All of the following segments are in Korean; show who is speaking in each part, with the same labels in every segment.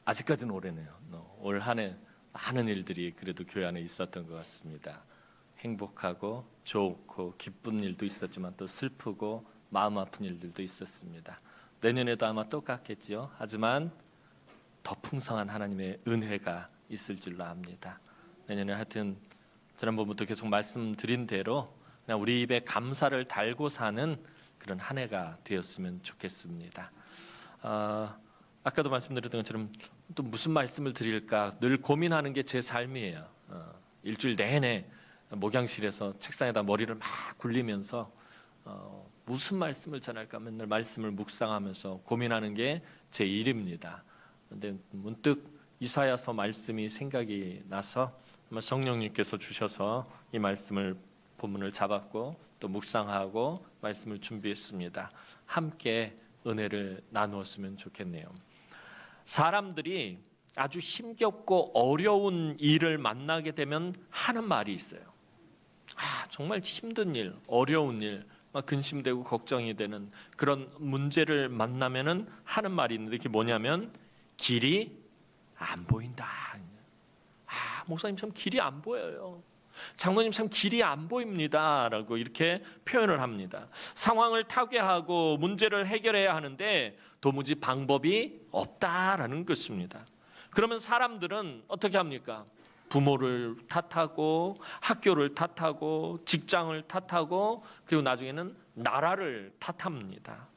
Speaker 1: 아직까지는 오래네요. 올 한 해 많은 일들이 그래도 교회 안에 있었던 것 같습니다. 행복하고 좋고 기쁜 일도 있었지만 또 슬프고 마음 아픈 일들도 있었습니다. 내년에도 아마 똑같겠지요. 하지만 더 풍성한 하나님의 은혜가 있을 줄로 압니다. 내년에 하여튼 지난번부터 계속 말씀드린 대로 그냥 우리 입에 감사를 달고 사는 그런 한 해가 되었으면 좋겠습니다. 아까도 말씀드렸던 것처럼 또 무슨 말씀을 드릴까 늘 고민하는 게 제 삶이에요. 일주일 내내 목양실에서 책상에다 머리를 막 굴리면서 무슨 말씀을 전할까 맨날 말씀을 묵상하면서 고민하는 게 제 일입니다. 그런데 문득 이사야서 말씀이 생각이 나서 성령님께서 주셔서 이 말씀을 본문을 잡았고 또 묵상하고 말씀을 준비했습니다. 함께 은혜를 나누었으면 좋겠네요. 사람들이 아주 힘겹고 어려운 일을 만나게 되면 하는 말이 있어요. 정말 힘든 일, 어려운 일, 근심되고 걱정이 되는 그런 문제를 만나면은 하는 말이 있는데 그게 뭐냐면 길이 안 보인다. 목사님 참 길이 안 보여요. 장로님 참 길이 안 보입니다. 라고 이렇게 표현을 합니다. 상황을 타개하고 문제를 해결해야 하는데 도무지 방법이 없다라는 것입니다. 그러면 사람들은 어떻게 합니까? 부모를 탓하고 학교를 탓하고 직장을 탓하고 그리고 나중에는 나라를 탓합니다.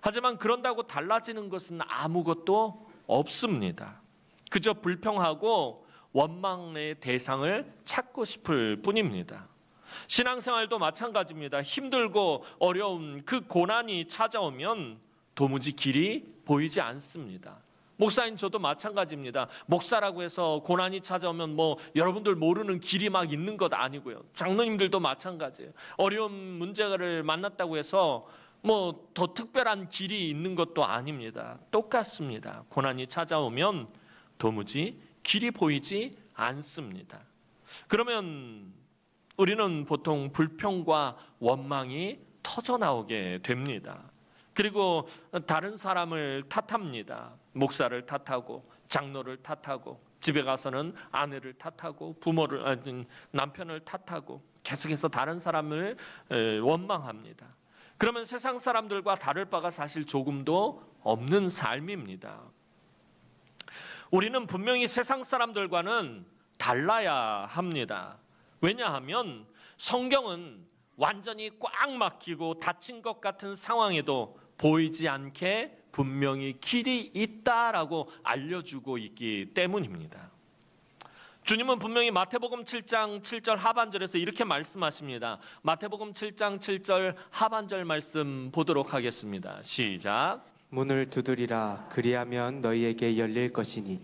Speaker 1: 하지만 그런다고 달라지는 것은 아무것도 없습니다. 그저 불평하고 원망의 대상을 찾고 싶을 뿐입니다. 신앙생활도 마찬가지입니다. 힘들고 어려운 그 고난이 찾아오면 도무지 길이 보이지 않습니다. 목사인 저도 마찬가지입니다. 목사라고 해서 고난이 찾아오면 여러분들 모르는 길이 막 있는 것 아니고요. 장로님들도 마찬가지예요. 어려운 문제를 만났다고 해서 더 특별한 길이 있는 것도 아닙니다. 똑같습니다. 고난이 찾아오면 도무지 길이 보이지 않습니다. 그러면 우리는 보통 불평과 원망이 터져나오게 됩니다. 그리고 다른 사람을 탓합니다. 목사를 탓하고 장로를 탓하고 집에 가서는 아내를 탓하고 남편을 탓하고 계속해서 다른 사람을 원망합니다. 그러면 세상 사람들과 다를 바가 사실 조금도 없는 삶입니다. 우리는 분명히 세상 사람들과는 달라야 합니다. 왜냐하면 성경은 완전히 꽉 막히고 닫힌 것 같은 상황에도 보이지 않게 분명히 길이 있다라고 알려주고 있기 때문입니다. 주님은 분명히 마태복음 7장 7절 하반절에서 이렇게 말씀하십니다. 마태복음 7장 7절 하반절 말씀 보도록 하겠습니다. 시작.
Speaker 2: 문을 두드리라 그리하면 너희에게 열릴 것이니.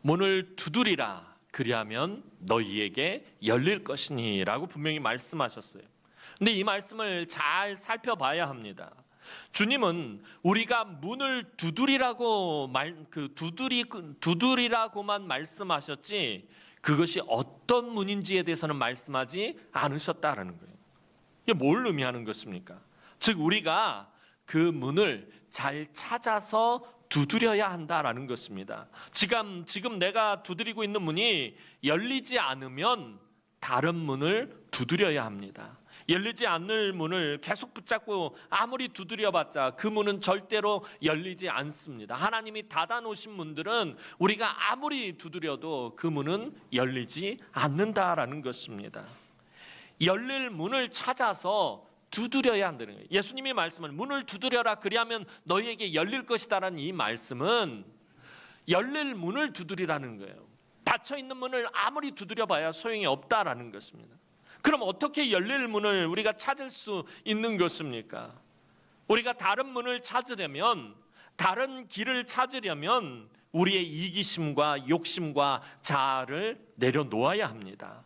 Speaker 1: 문을 두드리라 그리하면 너희에게 열릴 것이니 라고 분명히 말씀하셨어요. 근데 이 말씀을 잘 살펴봐야 합니다. 주님은 우리가 문을 두드리라고만 말씀하셨지 그것이 어떤 문인지에 대해서는 말씀하지 않으셨다라는 거예요. 이게 뭘 의미하는 것입니까? 즉 우리가 그 문을 잘 찾아서 두드려야 한다라는 것입니다. 지금 내가 두드리고 있는 문이 열리지 않으면 다른 문을 두드려야 합니다. 열리지 않을 문을 계속 붙잡고 아무리 두드려봤자 그 문은 절대로 열리지 않습니다. 하나님이 닫아놓으신 문들은 우리가 아무리 두드려도 그 문은 열리지 않는다라는 것입니다. 열릴 문을 찾아서 두드려야 한다는 거예요. 예수님이 말씀은 문을 두드려라 그리하면 너희에게 열릴 것이다라는 이 말씀은 열릴 문을 두드리라는 거예요. 닫혀있는 문을 아무리 두드려봐야 소용이 없다라는 것입니다. 그럼 어떻게 열릴 문을 우리가 찾을 수 있는 것입니까? 우리가 다른 문을 찾으려면, 다른 길을 찾으려면 우리의 이기심과 욕심과 자아를 내려놓아야 합니다.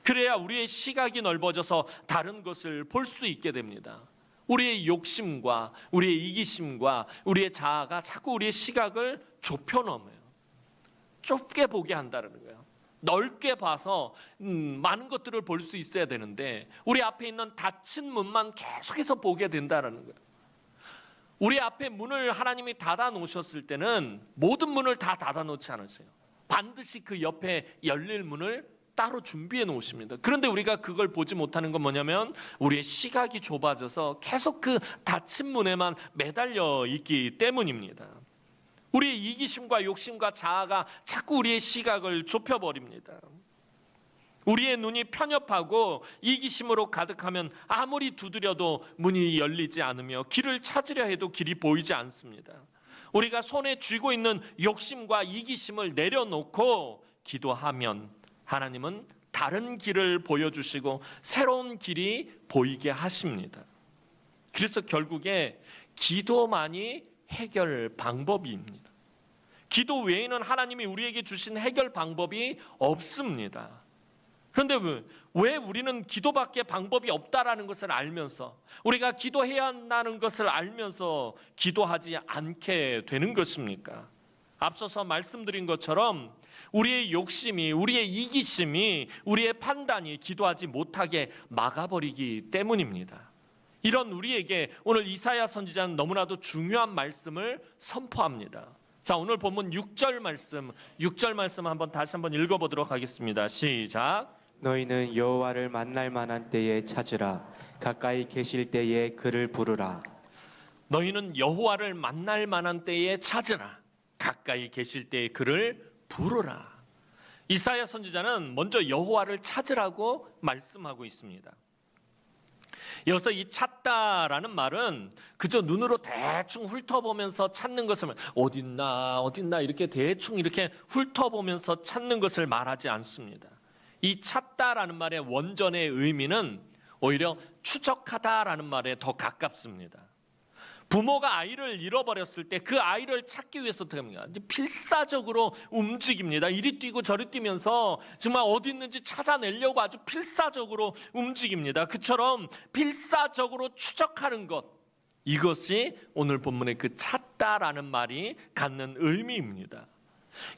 Speaker 1: 그래야 우리의 시각이 넓어져서 다른 것을 볼 수 있게 됩니다. 우리의 욕심과 우리의 이기심과 우리의 자아가 자꾸 우리의 시각을 좁혀놓아요. 좁게 보게 한다는 거예요. 넓게 봐서 많은 것들을 볼 수 있어야 되는데 우리 앞에 있는 닫힌 문만 계속해서 보게 된다는 거예요. 우리 앞에 문을 하나님이 닫아 놓으셨을 때는 모든 문을 다 닫아 놓지 않으세요. 반드시 그 옆에 열릴 문을 따로 준비해 놓으십니다. 그런데 우리가 그걸 보지 못하는 건 뭐냐면 우리의 시각이 좁아져서 계속 그 닫힌 문에만 매달려 있기 때문입니다. 우리의 이기심과 욕심과 자아가 자꾸 우리의 시각을 좁혀버립니다. 우리의 눈이 편협하고 이기심으로 가득하면 아무리 두드려도 문이 열리지 않으며 길을 찾으려 해도 길이 보이지 않습니다. 우리가 손에 쥐고 있는 욕심과 이기심을 내려놓고 기도하면 하나님은 다른 길을 보여주시고 새로운 길이 보이게 하십니다. 그래서 결국에 기도만이 해결 방법입니다. 기도 외에는 하나님이 우리에게 주신 해결 방법이 없습니다. 그런데 왜 우리는 기도밖에 방법이 없다라는 것을 알면서 우리가 기도해야 한다는 것을 알면서 기도하지 않게 되는 것입니까? 앞서서 말씀드린 것처럼 우리의 욕심이, 우리의 이기심이, 우리의 판단이 기도하지 못하게 막아버리기 때문입니다. 이런 우리에게 오늘 이사야 선지자는 너무나도 중요한 말씀을 선포합니다. 자, 오늘 본문 6절 말씀 한번 다시 한번 읽어보도록 하겠습니다. 시작.
Speaker 2: 너희는 여호와를 만날 만한 때에 찾으라. 가까이 계실 때에 그를 부르라.
Speaker 1: 너희는 여호와를 만날 만한 때에 찾으라. 가까이 계실 때에 그를 부르라. 이사야 선지자는 먼저 여호와를 찾으라고 말씀하고 있습니다. 여기서 이 찾다라는 말은 그저 눈으로 대충 훑어보면서 찾는 것을 어딨나 이렇게 대충 이렇게 훑어보면서 찾는 것을 말하지 않습니다. 이 찾다라는 말의 원전의 의미는 오히려 추적하다라는 말에 더 가깝습니다. 부모가 아이를 잃어버렸을 때 그 아이를 찾기 위해서 어떻게 합니까? 필사적으로 움직입니다. 이리 뛰고 저리 뛰면서 정말 어디 있는지 찾아내려고 아주 필사적으로 움직입니다. 그처럼 필사적으로 추적하는 것, 이것이 오늘 본문의 그 찾다라는 말이 갖는 의미입니다.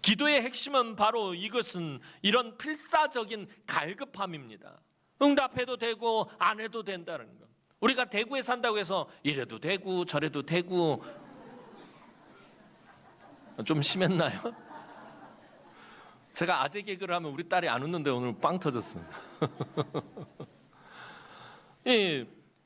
Speaker 1: 기도의 핵심은 바로 이것은 이런 필사적인 갈급함입니다. 응답해도 되고 안 해도 된다는 것. 우리가 대구에 산다고 해서 이래도 되고 저래도 되고 좀 심했나요? 제가 아재 개그를 하면 우리 딸이 안 웃는데 오늘 빵 터졌어요.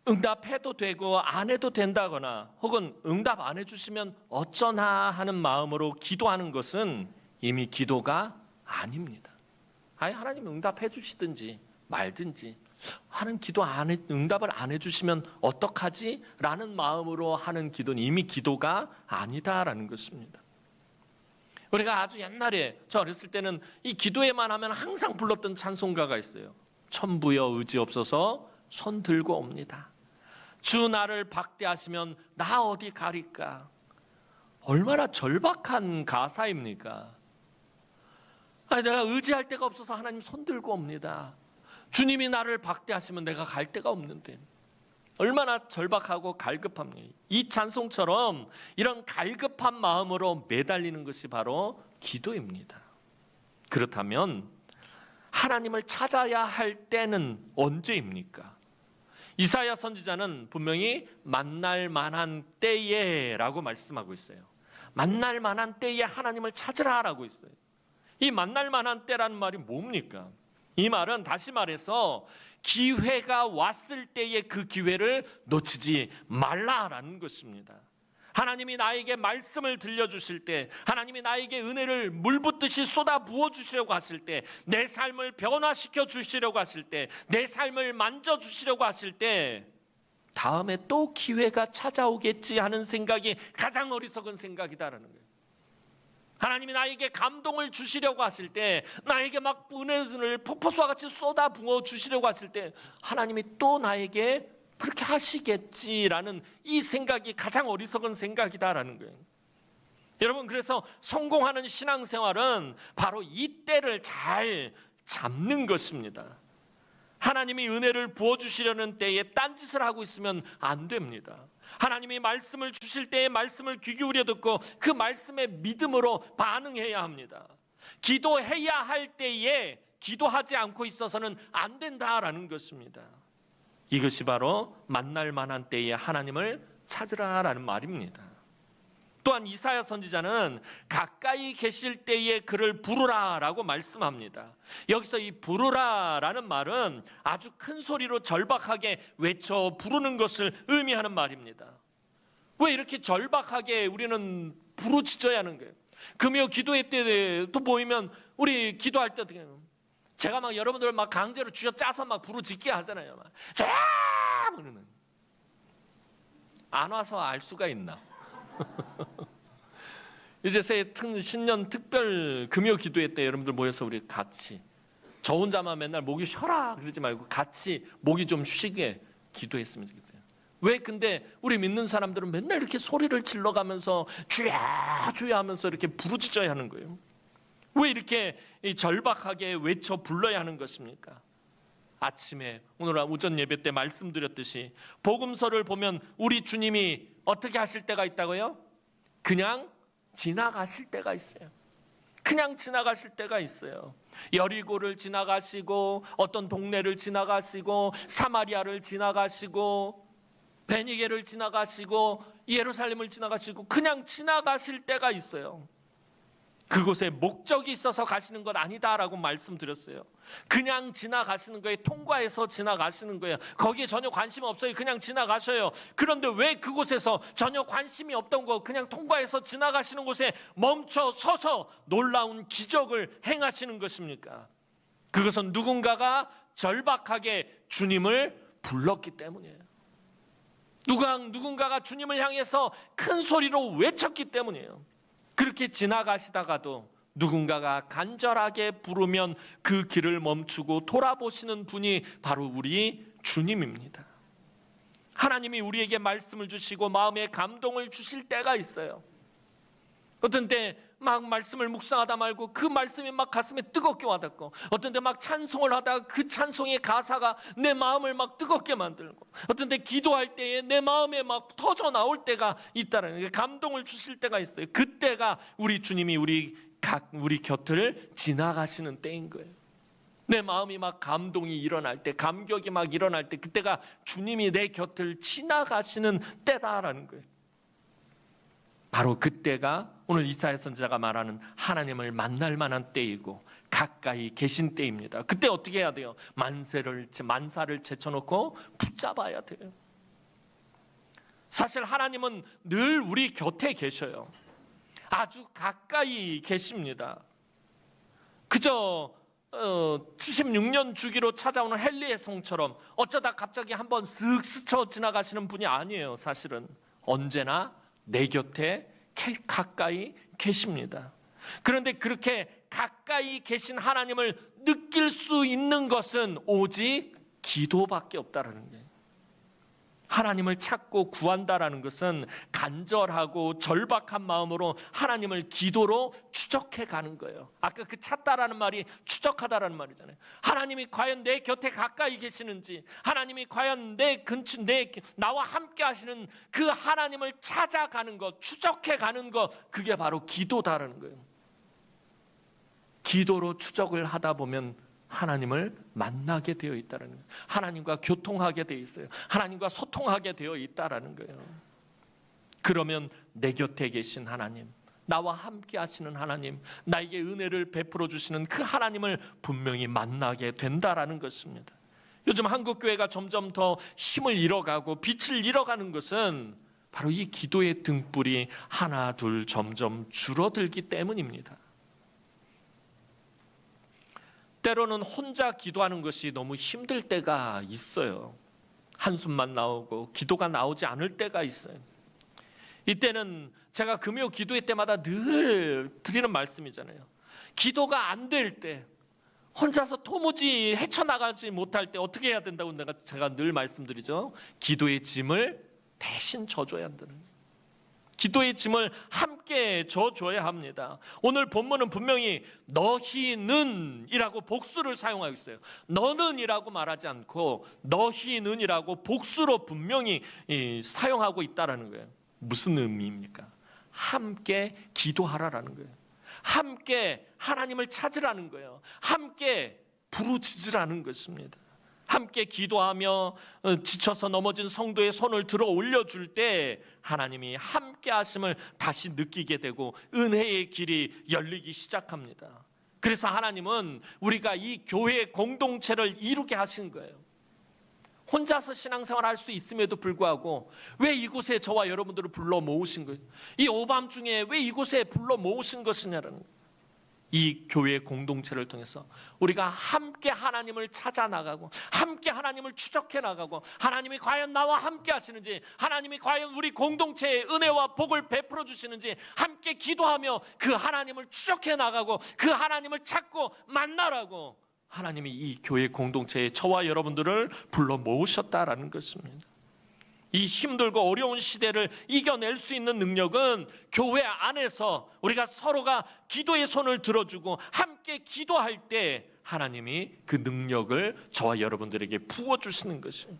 Speaker 1: 응답해도 되고 안 해도 된다거나 혹은 응답 안 해주시면 어쩌나 하는 마음으로 기도하는 것은 이미 기도가 아닙니다. 아예 하나님 응답해 주시든지 말든지 하는 기도 응답을 안 해주시면 어떡하지? 라는 마음으로 하는 기도는 이미 기도가 아니다라는 것입니다. 우리가 아주 옛날에 저 어렸을 때는 이 기도에만 하면 항상 불렀던 찬송가가 있어요. 천부여 의지 없어서 손 들고 옵니다. 주 나를 박대하시면 나 어디 가릴까? 얼마나 절박한 가사입니까? 아니, 내가 의지할 데가 없어서 하나님 손 들고 옵니다. 주님이 나를 박대하시면 내가 갈 데가 없는데 얼마나 절박하고 갈급합니까? 이 찬송처럼 이런 갈급한 마음으로 매달리는 것이 바로 기도입니다. 그렇다면 하나님을 찾아야 할 때는 언제입니까? 이사야 선지자는 분명히 만날 만한 때에 라고 말씀하고 있어요. 만날 만한 때에 하나님을 찾으라 라고 있어요. 이 만날 만한 때라는 말이 뭡니까? 이 말은 다시 말해서 기회가 왔을 때에 그 기회를 놓치지 말라라는 것입니다. 하나님이 나에게 말씀을 들려주실 때, 하나님이 나에게 은혜를 물붓듯이 쏟아 부어주시려고 하실 때, 내 삶을 변화시켜 주시려고 하실 때, 내 삶을 만져주시려고 하실 때 다음에 또 기회가 찾아오겠지 하는 생각이 가장 어리석은 생각이다라는 거예요. 하나님이 나에게 감동을 주시려고 하실 때, 나에게 막 은혜를 폭포수와 같이 쏟아 부어 주시려고 하실 때 하나님이 또 나에게 그렇게 하시겠지라는 이 생각이 가장 어리석은 생각이다라는 거예요. 여러분, 그래서 성공하는 신앙생활은 바로 이 때를 잘 잡는 것입니다. 하나님이 은혜를 부어주시려는 때에 딴짓을 하고 있으면 안 됩니다. 하나님이 말씀을 주실 때에 말씀을 귀 기울여 듣고 그 말씀에 믿음으로 반응해야 합니다. 기도해야 할 때에 기도하지 않고 있어서는 안 된다라는 것입니다. 이것이 바로 만날 만한 때에 하나님을 찾으라라는 말입니다. 또한 이사야 선지자는 가까이 계실 때에 그를 부르라라고 말씀합니다. 여기서 이 부르라라는 말은 아주 큰 소리로 절박하게 외쳐 부르는 것을 의미하는 말입니다. 왜 이렇게 절박하게 우리는 부르짖어야 하는 거예요? 금요 기도회 때도 보이면 우리 기도할 때 제가 막 여러분들 막 강제로 쥐어 짜서 막 부르짖게 하잖아요. 막 쫙! 안 와서 알 수가 있나? 이제 신년 특별 금요 기도회 때 여러분들 모여서 우리 같이 저 혼자만 맨날 목이 쉬어라 그러지 말고 같이 목이 좀 쉬게 기도했으면 좋겠어요. 왜 근데 우리 믿는 사람들은 맨날 이렇게 소리를 질러가면서 주야 주야 하면서 이렇게 부르짖어야 하는 거예요? 왜 이렇게 절박하게 외쳐 불러야 하는 것입니까? 아침에 오늘 오전 예배 때 말씀드렸듯이 복음서를 보면 우리 주님이 어떻게 하실 때가 있다고요? 그냥 지나가실 때가 있어요. 그냥 지나가실 때가 있어요. 여리고를 지나가시고 어떤 동네를 지나가시고 사마리아를 지나가시고 베니게를 지나가시고 예루살렘을 지나가시고 그냥 지나가실 때가 있어요. 그곳에 목적이 있어서 가시는 것 아니다라고 말씀드렸어요. 그냥 지나가시는 거예요. 통과해서 지나가시는 거예요. 거기에 전혀 관심 없어요. 그냥 지나가셔요. 그런데 왜 그곳에서 전혀 관심이 없던 거 그냥 통과해서 지나가시는 곳에 멈춰 서서 놀라운 기적을 행하시는 것입니까? 그것은 누군가가 절박하게 주님을 불렀기 때문이에요. 누군가가 주님을 향해서 큰 소리로 외쳤기 때문이에요. 그렇게 지나가시다가도 누군가가 간절하게 부르면 그 길을 멈추고 돌아보시는 분이 바로 우리 주님입니다. 하나님이 우리에게 말씀을 주시고 마음에 감동을 주실 때가 있어요. 어떤 때 막 말씀을 묵상하다 말고 그 말씀이 막 가슴에 뜨겁게 와닿고, 어떤 때 막 찬송을 하다가 그 찬송의 가사가 내 마음을 막 뜨겁게 만들고, 어떤 때 기도할 때에 내 마음에 막 터져 나올 때가 있다는 게 감동을 주실 때가 있어요. 그때가 우리 주님이 우리 곁을 지나가시는 때인 거예요. 내 마음이 막 감동이 일어날 때, 감격이 막 일어날 때, 그때가 주님이 내 곁을 지나가시는 때다라는 거예요. 바로 그때가 오늘 이사야 선지자가 말하는 하나님을 만날 만한 때이고 가까이 계신 때입니다. 그때 어떻게 해야 돼요? 만사를 제쳐놓고 붙잡아야 돼요. 사실 하나님은 늘 우리 곁에 계셔요. 아주 가까이 계십니다. 그저 76년 주기로 찾아오는 헨리의 성처럼 어쩌다 갑자기 한번 쓱 스쳐 지나가시는 분이 아니에요. 사실은 언제나 내 곁에 가까이 계십니다. 그런데 그렇게 가까이 계신 하나님을 느낄 수 있는 것은 오직 기도밖에 없다라는 거예요. 하나님을 찾고 구한다라는 것은 간절하고 절박한 마음으로 하나님을 기도로 추적해 가는 거예요. 아까 그 찾다라는 말이 추적하다라는 말이잖아요. 하나님이 과연 내 곁에 가까이 계시는지, 하나님이 과연 나와 함께 하시는 그 하나님을 찾아가는 것, 추적해 가는 것, 그게 바로 기도다라는 거예요. 기도로 추적을 하다 보면 하나님을 만나게 되어 있다는 거예요. 하나님과 교통하게 되어 있어요. 하나님과 소통하게 되어 있다는 거예요. 그러면 내 곁에 계신 하나님, 나와 함께 하시는 하나님, 나에게 은혜를 베풀어 주시는 그 하나님을 분명히 만나게 된다는 것입니다. 요즘 한국교회가 점점 더 힘을 잃어가고 빛을 잃어가는 것은 바로 이 기도의 등불이 하나 둘 점점 줄어들기 때문입니다. 때로는 혼자 기도하는 것이 너무 힘들 때가 있어요. 한숨만 나오고 기도가 나오지 않을 때가 있어요. 이때는 제가 금요 기도회 때마다 늘 드리는 말씀이잖아요. 기도가 안 될 때, 혼자서 도무지 헤쳐나가지 못할 때 어떻게 해야 된다고 제가 늘 말씀드리죠. 기도의 짐을 대신 져줘야 한다는 거예요. 기도의 짐을 함께 져줘야 합니다. 오늘 본문은 분명히 너희는 이라고 복수를 사용하고 있어요. 너는 이라고 말하지 않고 너희는 이라고 복수로 분명히 사용하고 있다는 거예요. 무슨 의미입니까? 함께 기도하라라는 거예요. 함께 하나님을 찾으라는 거예요. 함께 부르짖으라는 것입니다. 함께 기도하며 지쳐서 넘어진 성도의 손을 들어 올려줄 때 하나님이 함께 하심을 다시 느끼게 되고 은혜의 길이 열리기 시작합니다. 그래서 하나님은 우리가 이 교회의 공동체를 이루게 하신 거예요. 혼자서 신앙생활 할 수 있음에도 불구하고 왜 이곳에 저와 여러분들을 불러 모으신 거예요? 이 오밤중에 왜 이곳에 불러 모으신 것이냐라는 거예요. 이 교회 공동체를 통해서 우리가 함께 하나님을 찾아 나가고 함께 하나님을 추적해 나가고 하나님이 과연 나와 함께 하시는지, 하나님이 과연 우리 공동체에 은혜와 복을 베풀어 주시는지 함께 기도하며 그 하나님을 추적해 나가고 그 하나님을 찾고 만나라고 하나님이 이 교회 공동체에 저와 여러분들을 불러 모으셨다라는 것입니다. 이 힘들고 어려운 시대를 이겨낼 수 있는 능력은 교회 안에서 우리가 서로가 기도의 손을 들어주고 함께 기도할 때 하나님이 그 능력을 저와 여러분들에게 부어주시는 것이에요.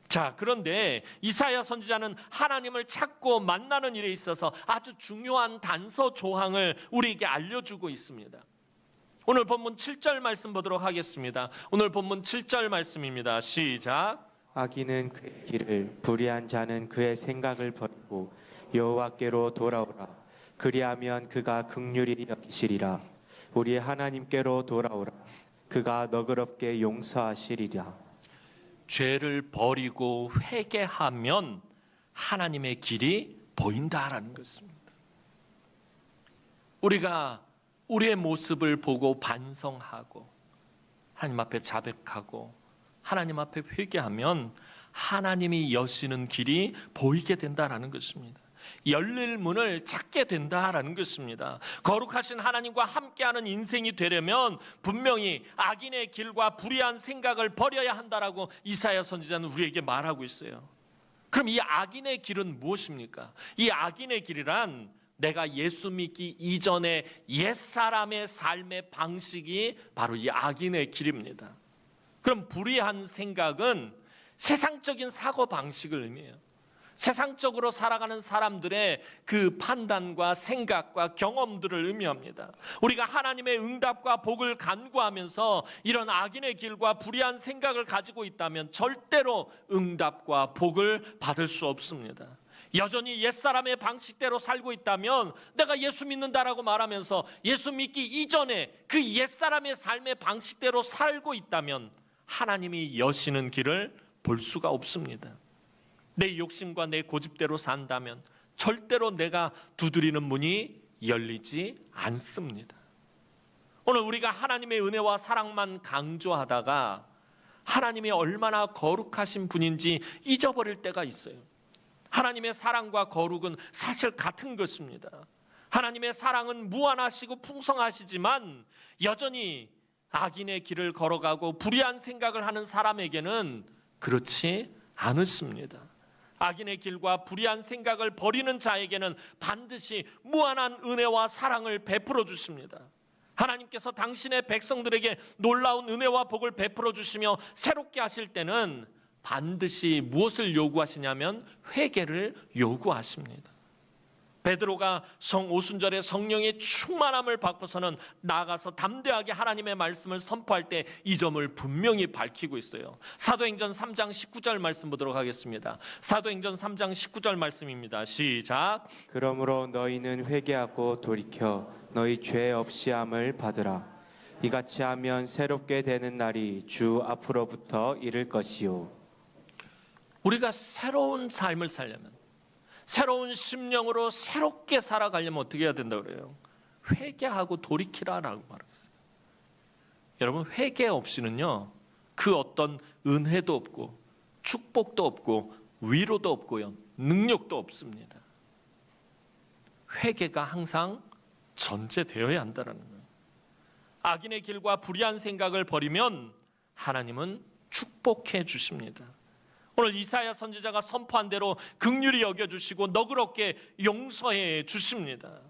Speaker 1: 자, 그런데 이사야 선지자는 하나님을 찾고 만나는 일에 있어서 아주 중요한 단서 조항을 우리에게 알려주고 있습니다. 오늘 본문 7절 말씀 보도록 하겠습니다. 오늘 본문 7절 말씀입니다. 시작.
Speaker 2: 악인은 그의 길을, 불의한 자는 그의 생각을 버리고 여호와께로 돌아오라. 그리하면 그가 긍휼히 여기시리라. 우리 하나님께로 돌아오라. 그가 너그럽게 용서하시리라.
Speaker 1: 죄를 버리고 회개하면 하나님의 길이 보인다라는 것입니다. 우리가 우리의 모습을 보고 반성하고 하나님 앞에 자백하고 하나님 앞에 회개하면 하나님이 여시는 길이 보이게 된다라는 것입니다. 열릴 문을 찾게 된다라는 것입니다. 거룩하신 하나님과 함께하는 인생이 되려면 분명히 악인의 길과 불의한 생각을 버려야 한다라고 이사야 선지자는 우리에게 말하고 있어요. 그럼 이 악인의 길은 무엇입니까? 이 악인의 길이란 내가 예수 믿기 이전의 옛사람의 삶의 방식이 바로 이 악인의 길입니다. 그럼 불의한 생각은 세상적인 사고 방식을 의미해요. 세상적으로 살아가는 사람들의 그 판단과 생각과 경험들을 의미합니다. 우리가 하나님의 응답과 복을 간구하면서 이런 악인의 길과 불의한 생각을 가지고 있다면 절대로 응답과 복을 받을 수 없습니다. 여전히 옛사람의 방식대로 살고 있다면 내가 예수 믿는다라고 말하면서 예수 믿기 이전에 그 옛사람의 삶의 방식대로 살고 있다면 하나님이 여시는 길을 볼 수가 없습니다. 내 욕심과 내 고집대로 산다면 절대로 내가 두드리는 문이 열리지 않습니다. 오늘 우리가 하나님의 은혜와 사랑만 강조하다가 하나님이 얼마나 거룩하신 분인지 잊어버릴 때가 있어요. 하나님의 사랑과 거룩은 사실 같은 것입니다. 하나님의 사랑은 무한하시고 풍성하시지만 여전히 악인의 길을 걸어가고 불의한 생각을 하는 사람에게는 그렇지 않습니다. 악인의 길과 불의한 생각을 버리는 자에게는 반드시 무한한 은혜와 사랑을 베풀어 주십니다. 하나님께서 당신의 백성들에게 놀라운 은혜와 복을 베풀어 주시며 새롭게 하실 때는 반드시 무엇을 요구하시냐면 회개를 요구하십니다. 베드로가 오순절에 성령의 충만함을 받고서는 나아가서 담대하게 하나님의 말씀을 선포할 때 이 점을 분명히 밝히고 있어요. 사도행전 3장 19절 말씀 보도록 하겠습니다. 사도행전 3장 19절 말씀입니다. 시작.
Speaker 2: 그러므로 너희는 회개하고 돌이켜 너희 죄 없이함을 받으라. 이같이 하면 새롭게 되는 날이 주 앞으로부터 이를 것이요.
Speaker 1: 우리가 새로운 삶을 살려면, 새로운 심령으로 새롭게 살아가려면 어떻게 해야 된다고 그래요? 회개하고 돌이키라라고 말하겠어요. 여러분, 회개 없이는요, 그 어떤 은혜도 없고 축복도 없고 위로도 없고요, 능력도 없습니다. 회개가 항상 전제되어야 한다는 거예요. 악인의 길과 불의한 생각을 버리면 하나님은 축복해 주십니다. 오늘 이사야 선지자가 선포한 대로 긍휼히 여겨주시고 너그럽게 용서해 주십니다.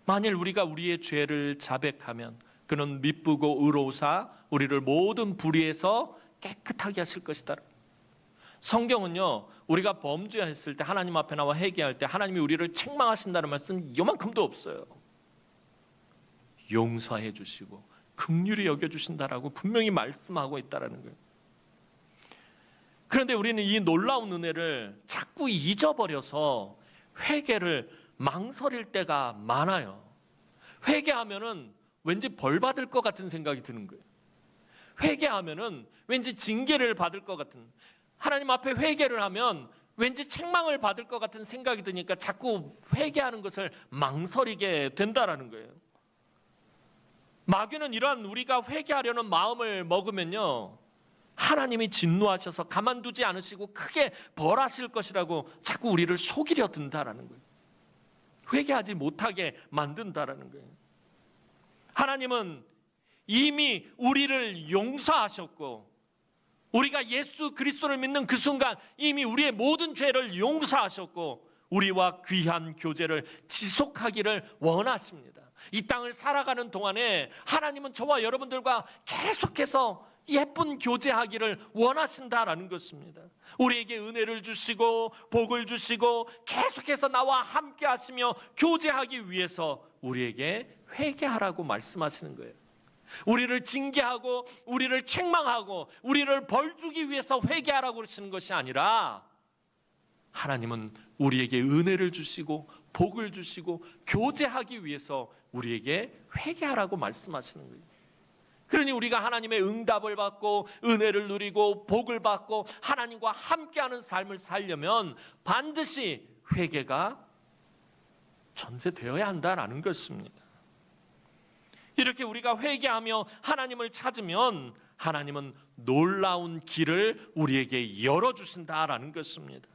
Speaker 1: 만일 우리가 우리의 죄를 자백하면 그는 미쁘고 의로우사 우리를 모든 불의에서 깨끗하게 하실 것이다. 성경은요, 우리가 범죄했을 때 하나님 앞에 나와 회개할 때 하나님이 우리를 책망하신다는 말씀 요만큼도 없어요. 용서해 주시고 긍휼히 여겨주신다라고 분명히 말씀하고 있다라는 거예요. 그런데 우리는 이 놀라운 은혜를 자꾸 잊어버려서 회개를 망설일 때가 많아요. 회개하면은 왠지 벌 받을 것 같은 생각이 드는 거예요. 회개하면은 왠지 징계를 받을 것 같은, 하나님 앞에 회개를 하면 왠지 책망을 받을 것 같은 생각이 드니까 자꾸 회개하는 것을 망설이게 된다라는 거예요. 마귀는 이러한 우리가 회개하려는 마음을 먹으면요, 하나님이 진노하셔서 가만두지 않으시고 크게 벌하실 것이라고 자꾸 우리를 속이려 든다라는 거예요. 회개하지 못하게 만든다라는 거예요. 하나님은 이미 우리를 용서하셨고, 우리가 예수 그리스도를 믿는 그 순간 이미 우리의 모든 죄를 용서하셨고, 우리와 귀한 교제를 지속하기를 원하십니다. 이 땅을 살아가는 동안에 하나님은 저와 여러분들과 계속해서 예쁜 교제하기를 원하신다라는 것입니다. 우리에게 은혜를 주시고 복을 주시고 계속해서 나와 함께 하시며 교제하기 위해서 우리에게 회개하라고 말씀하시는 거예요. 우리를 징계하고 우리를 책망하고 우리를 벌주기 위해서 회개하라고 그러시는 것이 아니라, 하나님은 우리에게 은혜를 주시고 복을 주시고 교제하기 위해서 우리에게 회개하라고 말씀하시는 거예요. 그러니 우리가 하나님의 응답을 받고 은혜를 누리고 복을 받고 하나님과 함께하는 삶을 살려면 반드시 회개가 전제되어야 한다라는 것입니다. 이렇게 우리가 회개하며 하나님을 찾으면 하나님은 놀라운 길을 우리에게 열어주신다라는 것입니다.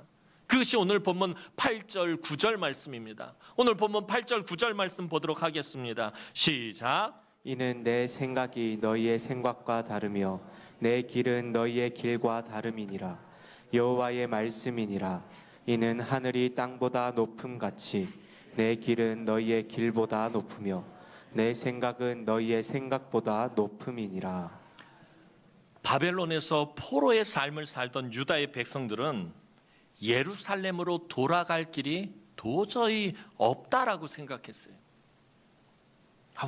Speaker 1: 그것이 오늘 본문 8절 9절 말씀입니다. 오늘 본문 8절 9절 말씀 보도록 하겠습니다. 시작.
Speaker 2: 이는 내 생각이 너희의 생각과 다르며 내 길은 너희의 길과 다름이니라. 여호와의 말씀이니라. 이는 하늘이 땅보다 높음같이 내 길은 너희의 길보다 높으며 내 생각은 너희의 생각보다 높음이니라.
Speaker 1: 바벨론에서 포로의 삶을 살던 유다의 백성들은 예루살렘으로 돌아갈 길이 도저히 없다라고 생각했어요.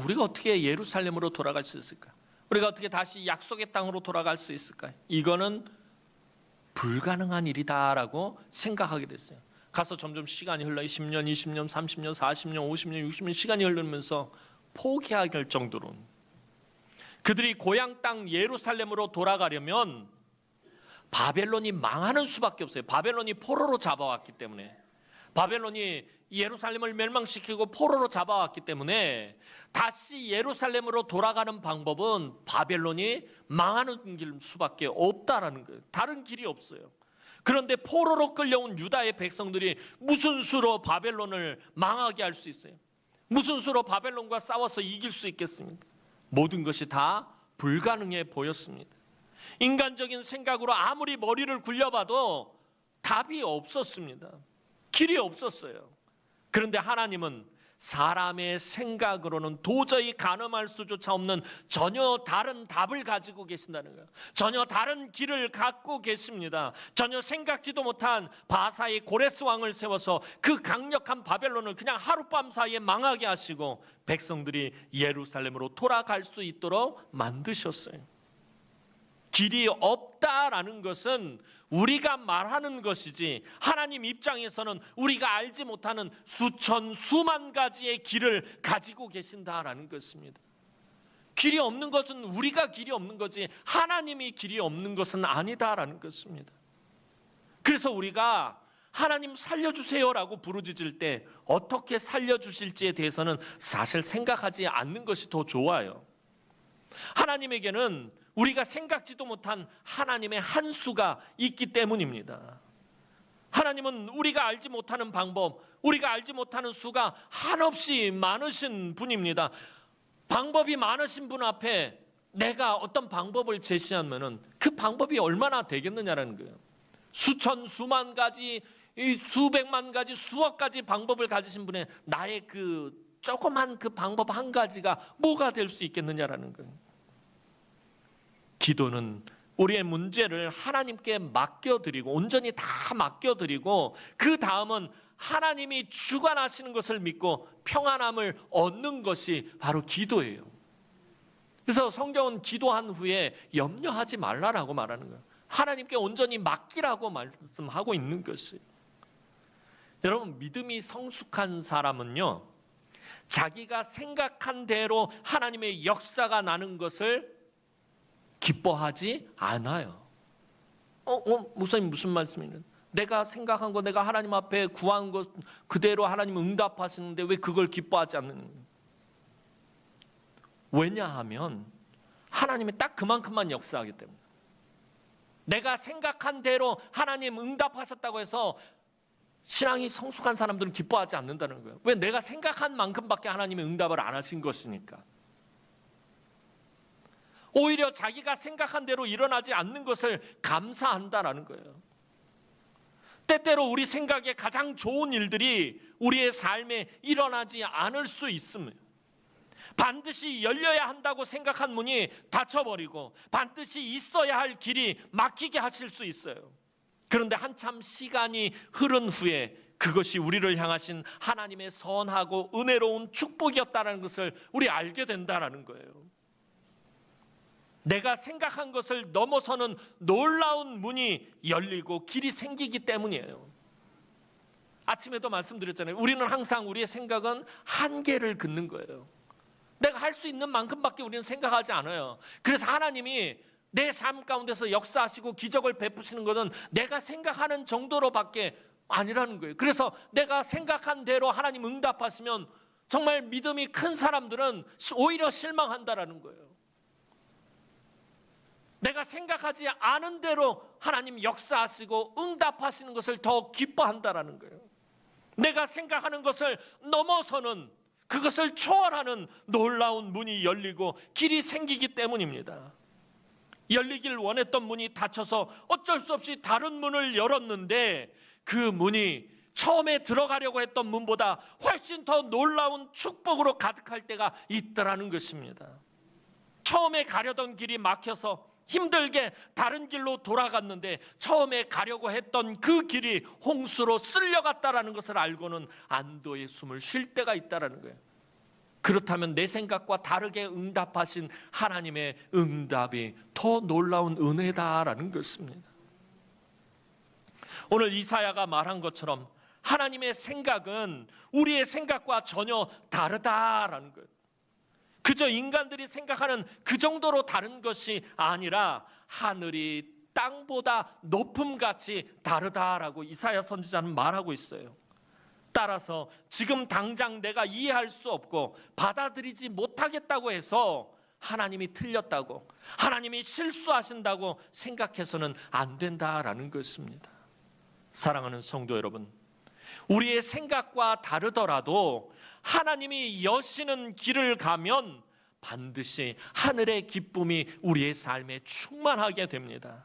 Speaker 1: 우리가 어떻게 예루살렘으로 돌아갈 수 있을까? 우리가 어떻게 다시 약속의 땅으로 돌아갈 수 있을까? 이거는 불가능한 일이다라고 생각하게 됐어요. 가서 점점 시간이 흘러 10년, 20년, 30년, 40년, 50년, 60년 시간이 흐르면서 포기할 정도로 그들이 고향 땅 예루살렘으로 돌아가려면 바벨론이 망하는 수밖에 없어요. 바벨론이 포로로 잡아왔기 때문에, 바벨론이 예루살렘을 멸망시키고 포로로 잡아왔기 때문에 다시 예루살렘으로 돌아가는 방법은 바벨론이 망하는 길 수밖에 없다라는 거예요. 다른 길이 없어요. 그런데 포로로 끌려온 유다의 백성들이 무슨 수로 바벨론을 망하게 할 수 있어요? 무슨 수로 바벨론과 싸워서 이길 수 있겠습니까? 모든 것이 다 불가능해 보였습니다. 인간적인 생각으로 아무리 머리를 굴려봐도 답이 없었습니다. 길이 없었어요. 그런데 하나님은 사람의 생각으로는 도저히 가늠할 수조차 없는 전혀 다른 답을 가지고 계신다는 거예요. 전혀 다른 길을 갖고 계십니다. 전혀 생각지도 못한 바사의 고레스 왕을 세워서 그 강력한 바벨론을 그냥 하룻밤 사이에 망하게 하시고 백성들이 예루살렘으로 돌아갈 수 있도록 만드셨어요. 길이 없다라는 것은 우리가 말하는 것이지, 하나님 입장에서는 우리가 알지 못하는 수천 수만 가지의 길을 가지고 계신다라는 것입니다. 길이 없는 것은 우리가 길이 없는 거지 하나님이 길이 없는 것은 아니다라는 것입니다. 그래서 우리가 하나님 살려주세요라고 부르짖을 때 어떻게 살려주실지에 대해서는 사실 생각하지 않는 것이 더 좋아요. 하나님에게는 우리가 생각지도 못한 하나님의 한 수가 있기 때문입니다. 하나님은 우리가 알지 못하는 방법, 우리가 알지 못하는 수가 한없이 많으신 분입니다. 방법이 많으신 분 앞에 내가 어떤 방법을 제시하면은 그 방법이 얼마나 되겠느냐라는 거예요. 수천, 수만 가지, 수백만 가지, 수억 가지 방법을 가지신 분의 나의 그 조그만 그 방법 한 가지가 뭐가 될 수 있겠느냐라는 거예요. 기도는 우리의 문제를 하나님께 맡겨드리고 온전히 다 맡겨드리고 그 다음은 하나님이 주관하시는 것을 믿고 평안함을 얻는 것이 바로 기도예요. 그래서 성경은 기도한 후에 염려하지 말라라고 말하는 거예요. 하나님께 온전히 맡기라고 말씀하고 있는 것이에요. 여러분, 믿음이 성숙한 사람은요, 자기가 생각한 대로 하나님의 역사가 나는 것을 기뻐하지 않아요. 목사님 무슨 말씀이냐? 내가 생각한 거, 내가 하나님 앞에 구한 것 그대로 하나님 응답하시는데 왜 그걸 기뻐하지 않는 거예요? 왜냐하면 하나님이 딱 그만큼만 역사하기 때문에. 내가 생각한 대로 하나님 응답하셨다고 해서 신앙이 성숙한 사람들은 기뻐하지 않는다는 거예요. 왜? 내가 생각한 만큼밖에 하나님이 응답을 안 하신 것이니까. 오히려 자기가 생각한 대로 일어나지 않는 것을 감사한다라는 거예요. 때때로 우리 생각에 가장 좋은 일들이 우리의 삶에 일어나지 않을 수 있습니다. 반드시 열려야 한다고 생각한 문이 닫혀버리고 반드시 있어야 할 길이 막히게 하실 수 있어요. 그런데 한참 시간이 흐른 후에 그것이 우리를 향하신 하나님의 선하고 은혜로운 축복이었다는 것을 우리 알게 된다는 거예요. 내가 생각한 것을 넘어서는 놀라운 문이 열리고 길이 생기기 때문이에요. 아침에도 말씀드렸잖아요. 우리는 항상 우리의 생각은 한계를 긋는 거예요. 내가 할 수 있는 만큼밖에 우리는 생각하지 않아요. 그래서 하나님이 내 삶 가운데서 역사하시고 기적을 베푸시는 것은 내가 생각하는 정도로밖에 아니라는 거예요. 그래서 내가 생각한 대로 하나님 응답하시면 정말 믿음이 큰 사람들은 오히려 실망한다라는 거예요. 내가 생각하지 않은 대로 하나님 역사하시고 응답하시는 것을 더 기뻐한다라는 거예요. 내가 생각하는 것을 넘어서는, 그것을 초월하는 놀라운 문이 열리고 길이 생기기 때문입니다. 열리길 원했던 문이 닫혀서 어쩔 수 없이 다른 문을 열었는데 그 문이 처음에 들어가려고 했던 문보다 훨씬 더 놀라운 축복으로 가득할 때가 있더라는 것입니다. 처음에 가려던 길이 막혀서 힘들게 다른 길로 돌아갔는데 처음에 가려고 했던 그 길이 홍수로 쓸려갔다라는 것을 알고는 안도의 숨을 쉴 때가 있다라는 거예요. 그렇다면 내 생각과 다르게 응답하신 하나님의 응답이 더 놀라운 은혜다라는 것입니다. 오늘 이사야가 말한 것처럼 하나님의 생각은 우리의 생각과 전혀 다르다라는 거예요. 그저 인간들이 생각하는 그 정도로 다른 것이 아니라 하늘이 땅보다 높음같이 다르다라고 이사야 선지자는 말하고 있어요. 따라서 지금 당장 내가 이해할 수 없고 받아들이지 못하겠다고 해서 하나님이 틀렸다고, 하나님이 실수하신다고 생각해서는 안 된다라는 것입니다. 사랑하는 성도 여러분, 우리의 생각과 다르더라도 하나님이 여시는 길을 가면 반드시 하늘의 기쁨이 우리의 삶에 충만하게 됩니다.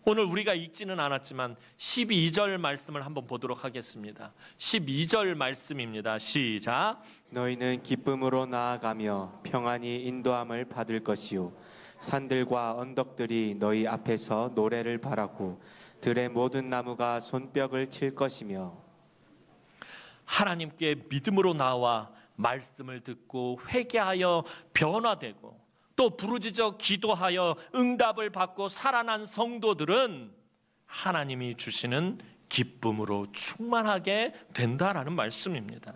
Speaker 1: 오늘 우리가 읽지는 않았지만 12절 말씀을 한번 보도록 하겠습니다. 12절 말씀입니다. 시작.
Speaker 2: 너희는 기쁨으로 나아가며 평안히 인도함을 받을 것이요 산들과 언덕들이 너희 앞에서 노래를 바라고 들의 모든 나무가 손뼉을 칠 것이며.
Speaker 1: 하나님께 믿음으로 나와 말씀을 듣고 회개하여 변화되고 또 부르짖어 기도하여 응답을 받고 살아난 성도들은 하나님이 주시는 기쁨으로 충만하게 된다라는 말씀입니다.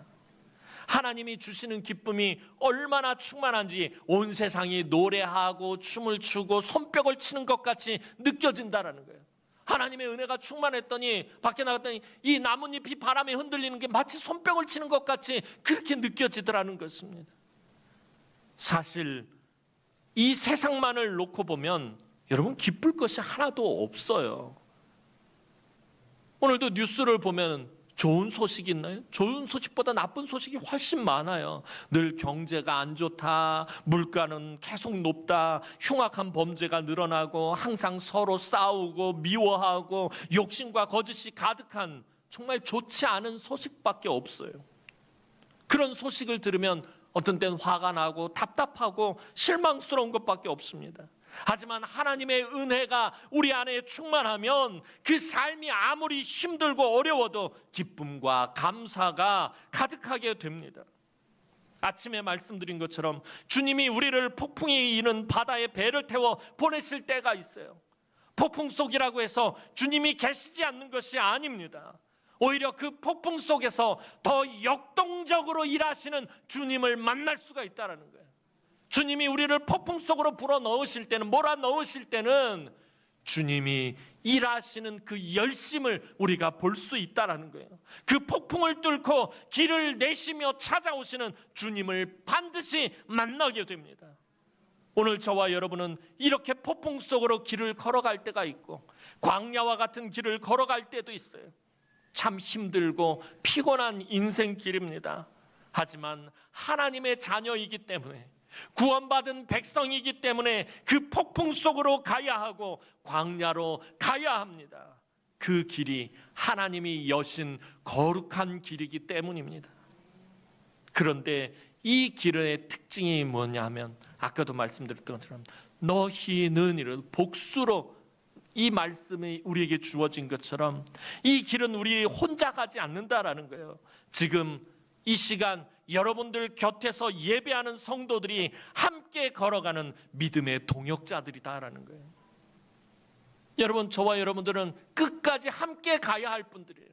Speaker 1: 하나님이 주시는 기쁨이 얼마나 충만한지 온 세상이 노래하고 춤을 추고 손뼉을 치는 것 같이 느껴진다라는 거예요. 하나님의 은혜가 충만했더니 밖에 나갔더니 이 나뭇잎이 바람에 흔들리는 게 마치 손뼉을 치는 것 같이 그렇게 느껴지더라는 것입니다. 사실 이 세상만을 놓고 보면 여러분 기쁠 것이 하나도 없어요. 오늘도 뉴스를 보면 좋은 소식이 있나요? 좋은 소식보다 나쁜 소식이 훨씬 많아요. 늘 경제가 안 좋다, 물가는 계속 높다, 흉악한 범죄가 늘어나고 항상 서로 싸우고 미워하고 욕심과 거짓이 가득한 정말 좋지 않은 소식밖에 없어요. 그런 소식을 들으면 어떤 때는 화가 나고 답답하고 실망스러운 것밖에 없습니다. 하지만 하나님의 은혜가 우리 안에 충만하면 그 삶이 아무리 힘들고 어려워도 기쁨과 감사가 가득하게 됩니다. 아침에 말씀드린 것처럼 주님이 우리를 폭풍이 이는 바다에 배를 태워 보내실 때가 있어요. 폭풍 속이라고 해서 주님이 계시지 않는 것이 아닙니다. 오히려 그 폭풍 속에서 더 역동적으로 일하시는 주님을 만날 수가 있다는 거예요. 주님이 우리를 폭풍 속으로 불어 넣으실 때는, 몰아 넣으실 때는 주님이 일하시는 그 열심을 우리가 볼 수 있다는 거예요. 그 폭풍을 뚫고 길을 내시며 찾아오시는 주님을 반드시 만나게 됩니다. 오늘 저와 여러분은 이렇게 폭풍 속으로 길을 걸어갈 때가 있고 광야와 같은 길을 걸어갈 때도 있어요. 참 힘들고 피곤한 인생길입니다. 하지만 하나님의 자녀이기 때문에, 구원받은 백성이기 때문에 그 폭풍 속으로 가야 하고 광야로 가야 합니다. 그 길이 하나님이 여신 거룩한 길이기 때문입니다. 그런데 이 길의 특징이 뭐냐면, 아까도 말씀드렸던 것처럼 너희는 이런 복수로 이 말씀이 우리에게 주어진 것처럼 이 길은 우리 혼자 가지 않는다라는 거예요. 지금 이 시간 여러분들 곁에서 예배하는 성도들이 함께 걸어가는 믿음의 동역자들이다라는 거예요. 여러분, 저와 여러분들은 끝까지 함께 가야 할 분들이에요.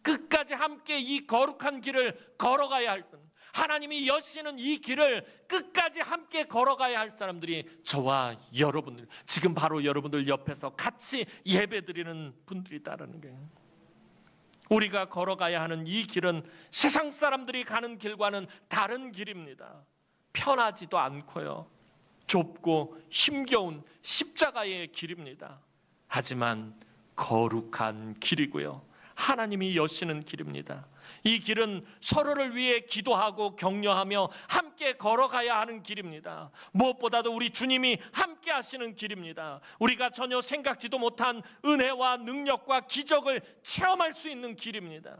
Speaker 1: 끝까지 함께 이 거룩한 길을 걸어가야 할 사람, 하나님이 여시는 이 길을 끝까지 함께 걸어가야 할 사람들이 저와 여러분들, 지금 바로 여러분들 옆에서 같이 예배드리는 분들이다라는 거예요. 우리가 걸어가야 하는 이 길은 세상 사람들이 가는 길과는 다른 길입니다. 편하지도 않고요, 좁고 힘겨운 십자가의 길입니다. 하지만 거룩한 길이고요, 하나님이 여시는 길입니다. 이 길은 서로를 위해 기도하고 격려하며 함께 걸어가야 하는 길입니다. 무엇보다도 우리 주님이 함께 하시는 길입니다. 우리가 전혀 생각지도 못한 은혜와 능력과 기적을 체험할 수 있는 길입니다.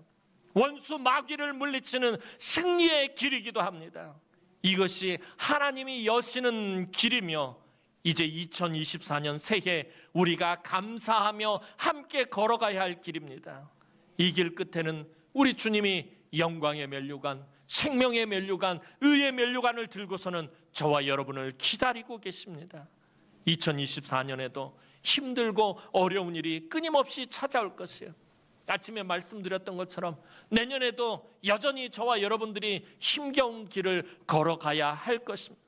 Speaker 1: 원수 마귀를 물리치는 승리의 길이기도 합니다. 이것이 하나님이 여시는 길이며, 이제 2024년 새해 우리가 감사하며 함께 걸어가야 할 길입니다. 이 길 끝에는 우리 주님이 영광의 면류관, 생명의 면류관, 의의 면류관을 들고서는 저와 여러분을 기다리고 계십니다. 2024년에도 힘들고 어려운 일이 끊임없이 찾아올 것이에요. 아침에 말씀드렸던 것처럼 내년에도 여전히 저와 여러분들이 힘겨운 길을 걸어가야 할 것입니다.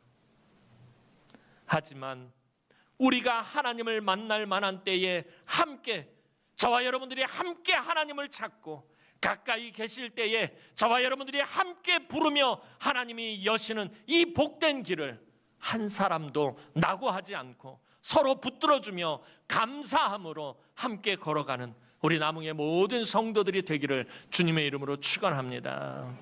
Speaker 1: 하지만 우리가 하나님을 만날 만한 때에 함께, 저와 여러분들이 함께 하나님을 찾고 가까이 계실 때에 저와 여러분들이 함께 부르며 하나님이 여시는 이 복된 길을 한 사람도 낙오하지 않고 서로 붙들어주며 감사함으로 함께 걸어가는 우리 남흥의 모든 성도들이 되기를 주님의 이름으로 축원합니다.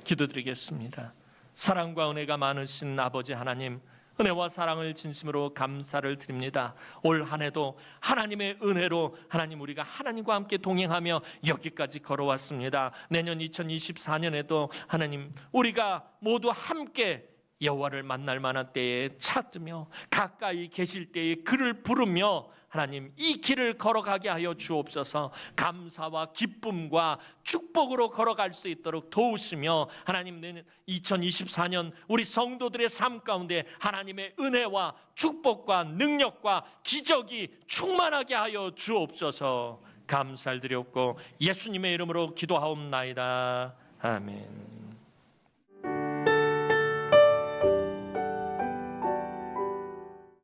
Speaker 1: 기도드리겠습니다. 사랑과 은혜가 많으신 아버지 하나님, 은혜와 사랑을 진심으로 감사를 드립니다. 올 한 해도 하나님의 은혜로 하나님, 우리가 하나님과 함께 동행하며 여기까지 걸어왔습니다. 내년 2024년에도 하나님, 우리가 모두 함께 여호와를 만날 만한 때에 찾으며 가까이 계실 때에 그를 부르며 하나님, 이 길을 걸어가게 하여 주옵소서. 감사와 기쁨과 축복으로 걸어갈 수 있도록 도우시며 하나님, 내년 2024년 우리 성도들의 삶 가운데 하나님의 은혜와 축복과 능력과 기적이 충만하게 하여 주옵소서. 감사를 드렸고 예수님의 이름으로 기도하옵나이다. 아멘.